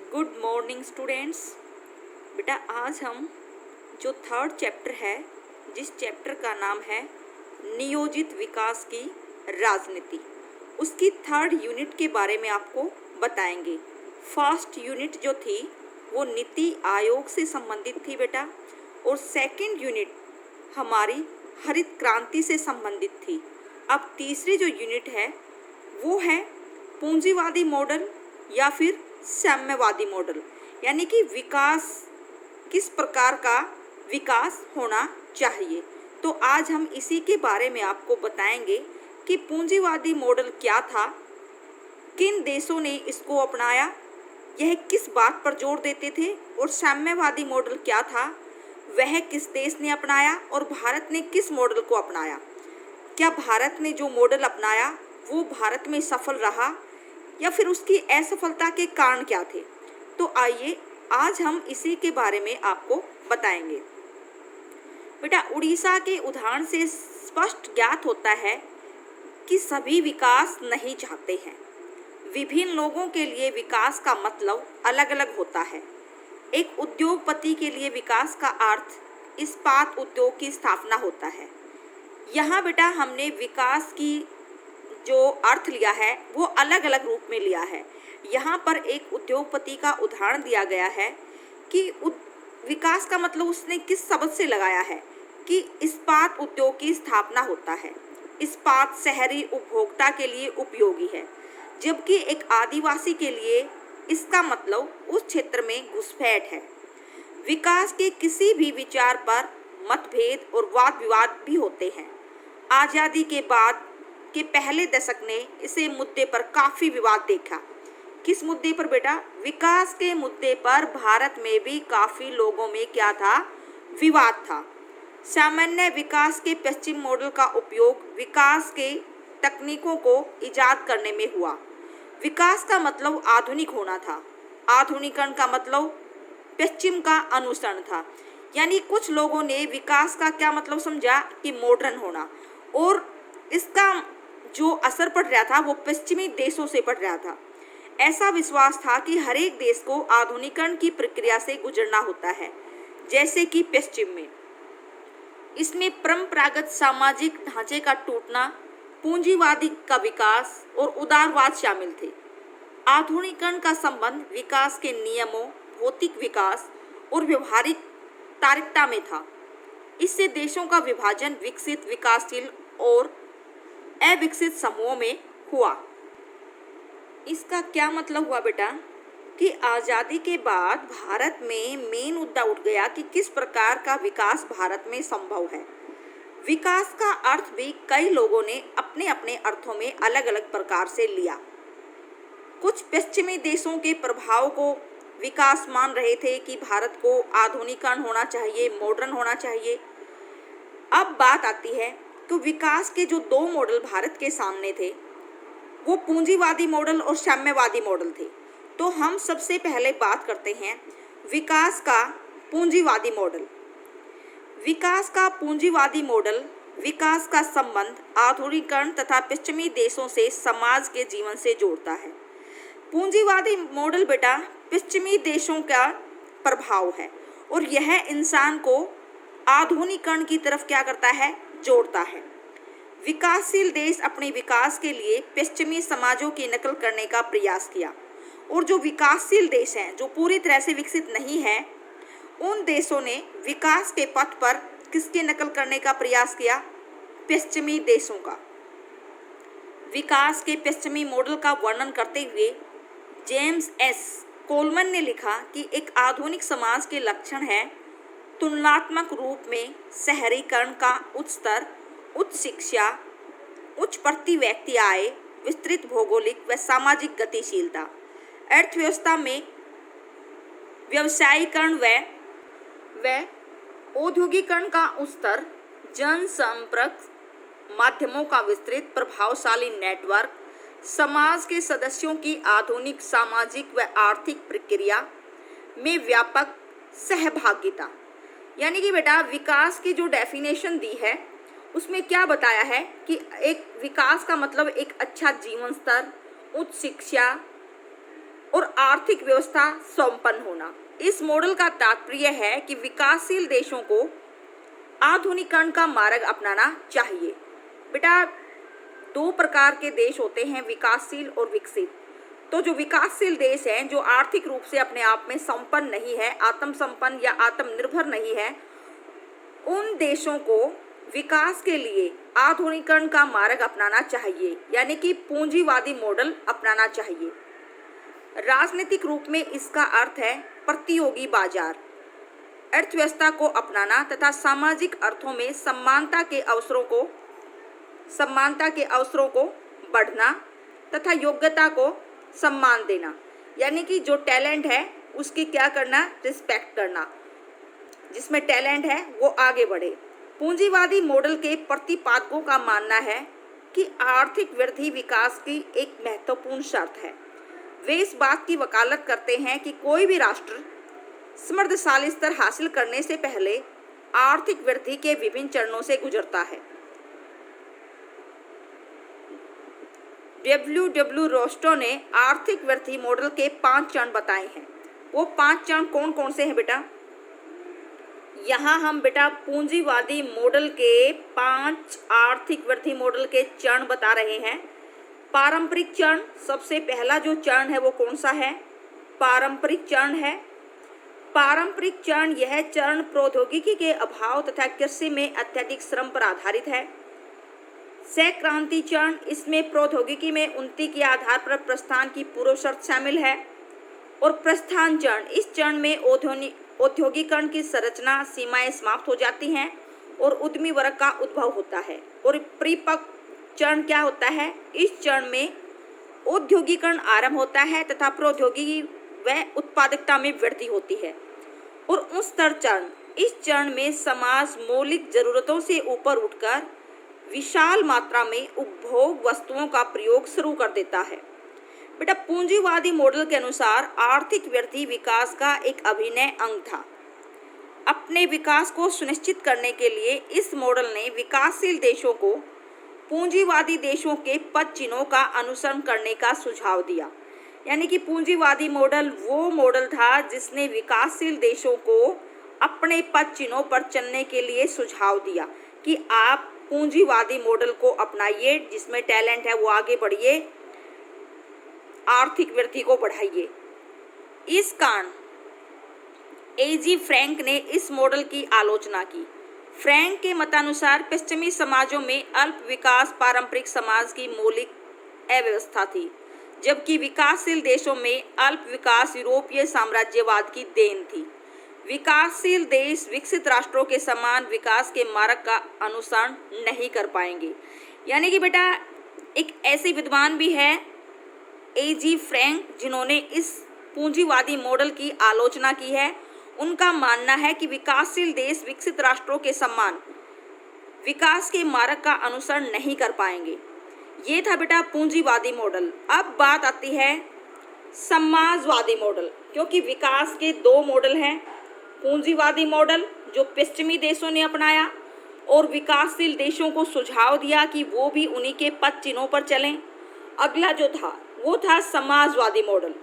Good morning students. बेटा आज हम जो थर्ड चैप्टर है, जिस चैप्टर का नाम है नियोजित विकास की राजनीति, उसकी थर्ड यूनिट के बारे में आपको बताएंगे। फर्स्ट यूनिट जो थी वो नीति आयोग से संबंधित थी बेटा, और सेकंड यूनिट हमारी हरित क्रांति से संबंधित थी। अब तीसरी जो यूनिट है वो है पूंजीवादी मॉडल या फिर साम्यवादी मॉडल, यानी कि विकास, किस प्रकार का विकास होना चाहिए। तो आज हम इसी के बारे में आपको बताएंगे कि पूंजीवादी मॉडल क्या था, किन देशों ने इसको अपनाया, यह किस बात पर जोर देते थे, और साम्यवादी मॉडल क्या था, वह किस देश ने अपनाया और भारत ने किस मॉडल को अपनाया। क्या भारत ने जो मॉडल अपनाया वो भारत में सफल रहा या फिर उसकी असफलता के कारण क्या थे। तो आइए आज हम इसी के बारे में आपको बताएंगे। बेटा उड़ीसा के उदाहरण से स्पष्ट ज्ञात होता है कि सभी विकास नहीं चाहते हैं। विभिन्न लोगों के लिए विकास का मतलब अलग अलग होता है। एक उद्योगपति के लिए विकास का अर्थ इस्पात उद्योग की स्थापना होता है। यहाँ बेटा हमने विकास की जो अर्थ लिया है वो अलग अलग रूप में लिया है। यहाँ पर एक उद्योगपति का उदाहरण दिया गया है कि विकास का मतलब उसने किस शब्द से लगाया है कि इस्पात उद्योग की स्थापना होता है। इस्पात शहरी उपभोक्ता के लिए उपयोगी है, जबकि एक आदिवासी के लिए इसका मतलब उस क्षेत्र में घुसपैठ है। विकास के किसी भी विचार पर मतभेद और वाद विवाद भी होते हैं। आज़ादी के बाद के पहले दशक ने इसे मुद्दे पर काफ़ी विवाद देखा। किस मुद्दे पर बेटा? विकास के मुद्दे पर भारत में भी काफ़ी लोगों में क्या था? विवाद था। सामान्य विकास के पश्चिम मॉडल का उपयोग विकास के तकनीकों को इजाद करने में हुआ। विकास का मतलब आधुनिक होना था, आधुनिकरण का मतलब पश्चिम का अनुसरण था। यानी कुछ लोगों ने विकास का क्या मतलब समझा कि मॉडर्न होना, और इसका जो असर पड़ रहा था वो पश्चिमी देशों से पड़ रहा था। ऐसा विश्वास था कि हर एक देश को आधुनिकरण की प्रक्रिया से गुजरना होता है, जैसे कि पश्चिम में। इसमें परंपरागत सामाजिक ढांचे का टूटना, पूंजीवादी का विकास और उदारवाद शामिल थे। आधुनिकरण का संबंध विकास के नियमों, भौतिक विकास और व्यवहारिक तार्किकता में था। इससे देशों का विभाजन विकसित, विकासशील और अविकसित समूहों में हुआ। इसका क्या मतलब हुआ बेटा कि आज़ादी के बाद भारत में मेन मुद्दा उठ गया कि किस प्रकार का विकास भारत में संभव है। विकास का अर्थ भी कई लोगों ने अपने अपने अर्थों में अलग अलग प्रकार से लिया। कुछ पश्चिमी देशों के प्रभाव को विकास मान रहे थे कि भारत को आधुनिकरण होना चाहिए, मॉडर्न होना चाहिए। अब बात आती है तो विकास के जो दो मॉडल भारत के सामने थे वो पूंजीवादी मॉडल और साम्यवादी मॉडल थे। तो हम सबसे पहले बात करते हैं विकास का पूंजीवादी मॉडल। विकास का पूंजीवादी मॉडल विकास का संबंध आधुनिकरण तथा पश्चिमी देशों से समाज के जीवन से जोड़ता है। पूंजीवादी मॉडल बेटा पश्चिमी देशों का प्रभाव है, और यह इंसान को आधुनिकरण की तरफ क्या करता है? जोड़ता है। विकासशील देश अपने विकास के लिए पश्चिमी समाजों की नकल करने का प्रयास किया, और जो विकासशील देश हैं, जो पूरी तरह से विकसित नहीं है, उन देशों ने विकास के पथ पर किसके नकल करने का प्रयास किया? पश्चिमी देशों का। विकास के पश्चिमी मॉडल का वर्णन करते हुए जेम्स एस कोलमन ने लिखा कि एक आधुनिक समाज के लक्षण है तुलनात्मक रूप में शहरीकरण का उच्च स्तर, उच्च शिक्षा, उच्च प्रति व्यक्ति आय, विस्तृत भौगोलिक व सामाजिक गतिशीलता, अर्थव्यवस्था में व्यवसायीकरण व औद्योगिकरण का उच्च स्तर, जनसंपर्क माध्यमों का विस्तृत प्रभावशाली नेटवर्क, समाज के सदस्यों की आधुनिक सामाजिक व आर्थिक प्रक्रिया में व्यापक सहभागिता। यानी कि बेटा विकास की जो डेफिनेशन दी है उसमें क्या बताया है कि एक विकास का मतलब एक अच्छा जीवन स्तर, उच्च शिक्षा, और आर्थिक व्यवस्था संपन्न होना। इस मॉडल का तात्पर्य है कि विकासशील देशों को आधुनिकीकरण का मार्ग अपनाना चाहिए। बेटा, दो प्रकार के देश होते हैं, विकासशील और विकसित। तो जो विकासशील देश हैं, जो आर्थिक रूप से अपने आप में संपन्न नहीं है, आत्मसंपन्न या आत्मनिर्भर नहीं है, उन देशों को विकास के लिए आधुनिकीकरण का मार्ग अपनाना चाहिए, यानी कि पूंजीवादी मॉडल अपनाना चाहिए। राजनीतिक रूप में इसका अर्थ है प्रतियोगी बाजार अर्थव्यवस्था को अपनाना तथा सामाजिक अर्थों में समानता के अवसरों को बढ़ना तथा योग्यता को सम्मान देना, यानी कि जो टैलेंट है उसकी क्या करना, रिस्पेक्ट करना, जिसमें टैलेंट है वो आगे बढ़े। पूंजीवादी मॉडल के प्रतिपादकों का मानना है कि आर्थिक वृद्धि विकास की एक महत्वपूर्ण शर्त है। वे इस बात की वकालत करते हैं कि कोई भी राष्ट्र समृद्धशाली स्तर हासिल करने से पहले आर्थिक वृद्धि के विभिन्न चरणों से गुजरता है। डब्ल्यू रोस्टो ने आर्थिक वृद्धि मॉडल के 5 चरण बताए हैं। वो 5 चरण कौन कौन से हैं बेटा? यहाँ हम बेटा पूंजीवादी मॉडल के 5 आर्थिक वृद्धि मॉडल के चरण बता रहे हैं। पारंपरिक चरण, सबसे पहला जो चरण है वो कौन सा है? पारंपरिक चरण है। पारंपरिक चरण, यह चरण प्रौद्योगिकी के अभाव तथा कृषि में अत्यधिक श्रम पर आधारित है। सह-क्रांति चरण, इसमें प्रौद्योगिकी में उन्नति के आधार पर प्रस्थान की पूर्व शर्त शामिल है। और प्रस्थान चरण, इस चरण में औद्योगिकरण की संरचना सीमाएं समाप्त हो जाती हैं और उद्यमी वर्ग का उद्भव होता है। और परिपक्व चरण क्या होता है? इस चरण में औद्योगिकरण आरंभ होता है तथा प्रौद्योगिकी व उत्पादकता में वृद्धि होती है। और उच्चतर चरण, इस चरण में समाज मौलिक जरूरतों से ऊपर उठकर विशाल मात्रा में उपभोग वस्तुओं का प्रयोग शुरू कर देता है। बेटा, पूंजीवादी मॉडल के अनुसार आर्थिक वृद्धि विकास का एक अभिन्न अंग था। अपने विकास को सुनिश्चित करने के लिए इस मॉडल ने विकासशील देशों को पूंजीवादी देशों के पद चिन्हों का अनुसरण करने का सुझाव दिया। यानी कि पूंजीवादी मॉडल वो मॉडल था जिसने विकासशील देशों को अपने पद चिन्हों पर चलने के लिए सुझाव दिया कि आप पूंजीवादी मॉडल को अपनाइए, जिसमें टैलेंट है वो आगे बढ़िए, आर्थिक वृद्धि को बढ़ाइए। इस कारण एजी फ्रैंक ने इस मॉडल की आलोचना की। फ्रैंक के मतानुसार पश्चिमी समाजों में अल्प विकास पारंपरिक समाज की मौलिक अव्यवस्था थी, जबकि विकासशील देशों में अल्प विकास यूरोपीय साम्राज्यवाद की देन थी। विकासशील देश विकसित राष्ट्रों के समान विकास के मार्ग का अनुसरण नहीं कर पाएंगे। यानी कि बेटा, एक ऐसे विद्वान भी है एजी फ्रैंक, जिन्होंने इस पूंजीवादी मॉडल की आलोचना की है। उनका मानना है कि विकासशील देश विकसित राष्ट्रों के समान विकास के मार्ग का अनुसरण नहीं कर पाएंगे। ये था बेटा पूंजीवादी मॉडल। अब बात आती है समाजवादी मॉडल, क्योंकि विकास के 2 मॉडल हैं। पूंजीवादी मॉडल जो पश्चिमी देशों ने अपनाया और विकासशील देशों को सुझाव दिया कि वो भी उन्हीं के पद चिन्हों पर चलें। अगला जो था वो था समाजवादी मॉडल।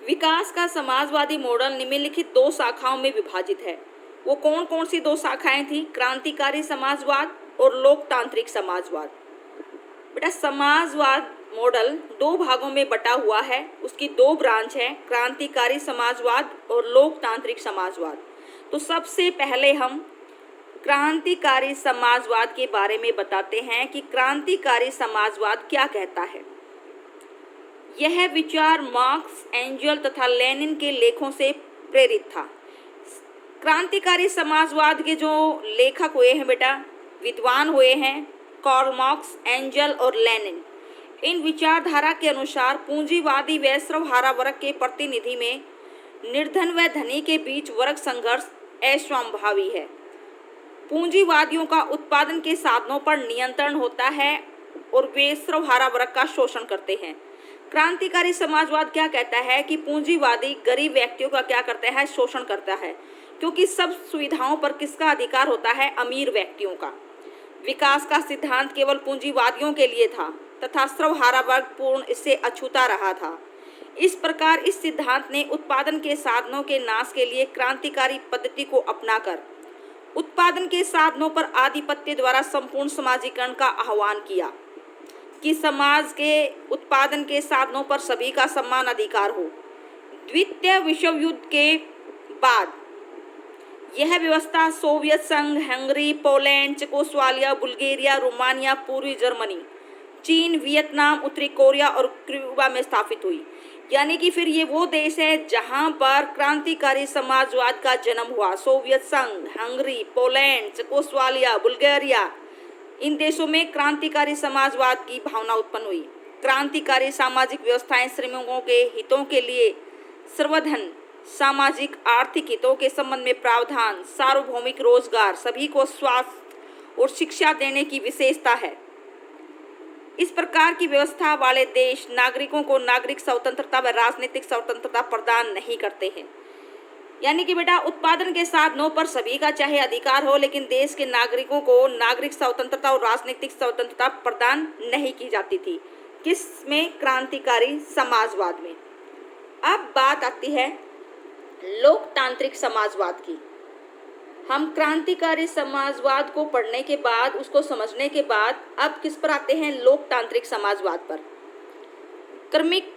विकास का समाजवादी मॉडल निम्नलिखित 2 शाखाओं में विभाजित है। वो कौन कौन सी 2 शाखाएं थी? क्रांतिकारी समाजवाद और लोकतांत्रिक समाजवाद। बेटा, समाजवाद मॉडल 2 भागों में बटा हुआ है। उसकी 2 ब्रांच है, क्रांतिकारी समाजवाद और लोकतांत्रिक समाजवाद। तो सबसे पहले हम क्रांतिकारी समाजवाद के बारे में बताते हैं कि क्रांतिकारी समाजवाद क्या कहता है। यह विचार मार्क्स, एंजल तथा लेनिन के लेखों से प्रेरित था। क्रांतिकारी समाजवाद के जो लेखक हुए हैं बेटा, विद्वान हुए हैं कार्ल मार्क्स, एंजल और लेनिन। इन विचारधारा के अनुसार पूंजीवादी व सर्वहारा वर्ग के प्रतिनिधि में निर्धन व धनी के बीच वर्ग संघर्ष असंभावी है। पूंजीवादियों का उत्पादन के साधनों पर नियंत्रण होता है और वे सर्वहारा वर्ग का शोषण करते हैं। क्रांतिकारी समाजवाद क्या कहता है कि पूंजीवादी गरीब व्यक्तियों का क्या करता है? शोषण करता है, क्योंकि सब सुविधाओं पर किसका अधिकार होता है? अमीर व्यक्तियों का। विकास का सिद्धांत केवल पूंजीवादियों के लिए था तथा सर्वहारा वर्ग पूर्ण इससे अछूता रहा था। इस प्रकार इस सिद्धांत ने उत्पादन के साधनों के नाश के लिए क्रांतिकारी पद्धति को अपनाकर उत्पादन के साधनों पर आधिपत्य द्वारा संपूर्ण समाजीकरण का आह्वान किया कि समाज के उत्पादन के साधनों पर सभी का समान अधिकार हो। द्वितीय विश्व युद्ध के बाद यह व्यवस्था सोवियत संघ, Hungary, Poland, Czechoslovakia, Bulgaria, Romania, पूर्वी जर्मनी, चीन, वियतनाम, उत्तरी कोरिया और क्यूबा में स्थापित हुई। यानी कि फिर ये वो देश है जहां पर क्रांतिकारी समाजवाद का जन्म हुआ। सोवियत संघ, हंगरी, पोलैंड, चेकोस्लोवाकिया, बुल्गारिया, इन देशों में क्रांतिकारी समाजवाद की भावना उत्पन्न हुई। क्रांतिकारी सामाजिक व्यवस्थाएं श्रमिकों के हितों के लिए सर्वधन, सामाजिक आर्थिक हितों के संबंध में प्रावधान, सार्वभौमिक रोजगार, सभी को स्वास्थ्य और शिक्षा देने की विशेषता है। इस प्रकार की व्यवस्था वाले देश नागरिकों को नागरिक स्वतंत्रता व राजनीतिक स्वतंत्रता प्रदान नहीं करते हैं। यानी कि बेटा उत्पादन के साधनों पर सभी का चाहे अधिकार हो, लेकिन देश के नागरिकों को नागरिक स्वतंत्रता और राजनीतिक स्वतंत्रता प्रदान नहीं की जाती थी। किसमें? क्रांतिकारी समाजवाद में। अब बात आती है लोकतांत्रिक समाजवाद की। हम क्रांतिकारी समाजवाद को पढ़ने के बाद, उसको समझने के बाद अब किस पर आते हैं? लोकतांत्रिक समाजवाद पर। क्रमिक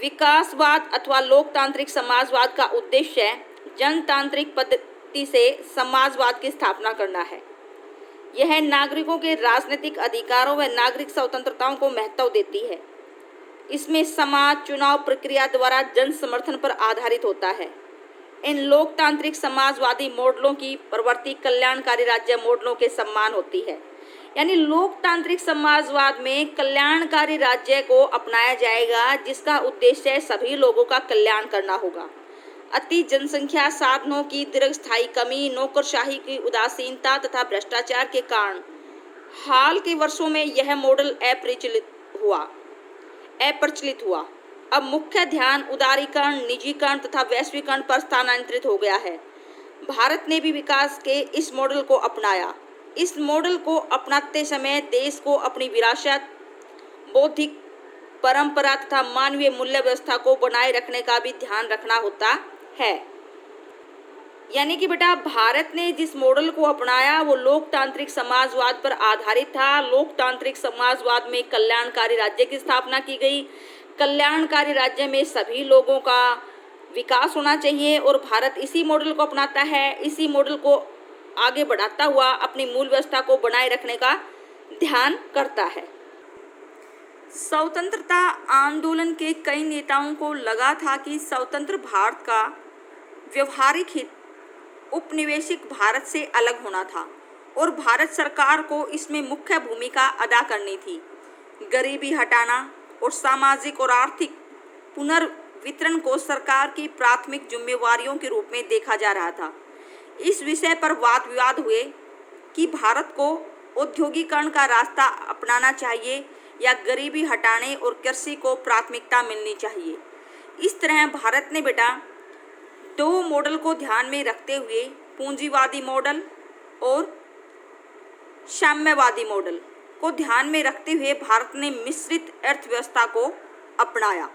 विकासवाद अथवा लोकतांत्रिक समाजवाद का उद्देश्य जनतांत्रिक पद्धति से समाजवाद की स्थापना करना है। यह नागरिकों के राजनीतिक अधिकारों व नागरिक स्वतंत्रताओं को महत्व देती है। इसमें समाज चुनाव प्रक्रिया द्वारा जन समर्थन पर आधारित होता है। इन लोकतांत्रिक समाजवादी मॉडलों की प्रवृत्ति कल्याणकारी राज्य मॉडलों के समान होती है। यानी लोकतांत्रिक समाजवाद में कल्याणकारी राज्य को अपनाया जाएगा, जिसका उद्देश्य सभी लोगों का कल्याण करना होगा। अति जनसंख्या, साधनों की दीर्घस्थायी कमी, नौकरशाही की उदासीनता तथा भ्रष्टाचार के कारण हाल के वर्षों में यह मॉडल अप्रचलित हुआ। अब मुख्य ध्यान उदारीकरण, निजीकरण तथा वैश्वीकरण पर स्थानांतरित हो गया है। भारत ने भी विकास के इस मॉडल को अपनाया। इस मॉडल को अपनाते समय देश को अपनी विरासत, बौद्धिक परंपरा तथा मानवीय मूल्य व्यवस्था को बनाए रखने का भी ध्यान रखना होता है। यानी कि बेटा भारत ने जिस मॉडल को अपनाया वो लोकतांत्रिक समाजवाद पर आधारित था। लोकतांत्रिक समाजवाद में कल्याणकारी राज्य की स्थापना की गई। कल्याणकारी राज्य में सभी लोगों का विकास होना चाहिए और भारत इसी मॉडल को अपनाता है। इसी मॉडल को आगे बढ़ाता हुआ अपनी मूल व्यवस्था को बनाए रखने का ध्यान करता है। स्वतंत्रता आंदोलन के कई नेताओं को लगा था कि स्वतंत्र भारत का व्यवहारिक हित उपनिवेशिक भारत से अलग होना था और भारत सरकार को इसमें मुख्य भूमिका अदा करनी थी। गरीबी हटाना और सामाजिक और आर्थिक पुनर्वितरण को सरकार की प्राथमिक जिम्मेवारियों के रूप में देखा जा रहा था। इस विषय पर वाद विवाद हुए कि भारत को औद्योगिकरण का रास्ता अपनाना चाहिए या गरीबी हटाने और कृषि को प्राथमिकता मिलनी चाहिए। इस तरह भारत ने बेटा दो मॉडल को ध्यान में रखते हुए पूंजीवादी मॉडल और साम्यवादी मॉडल को ध्यान में रखते हुए भारत ने मिश्रित अर्थव्यवस्था को अपनाया।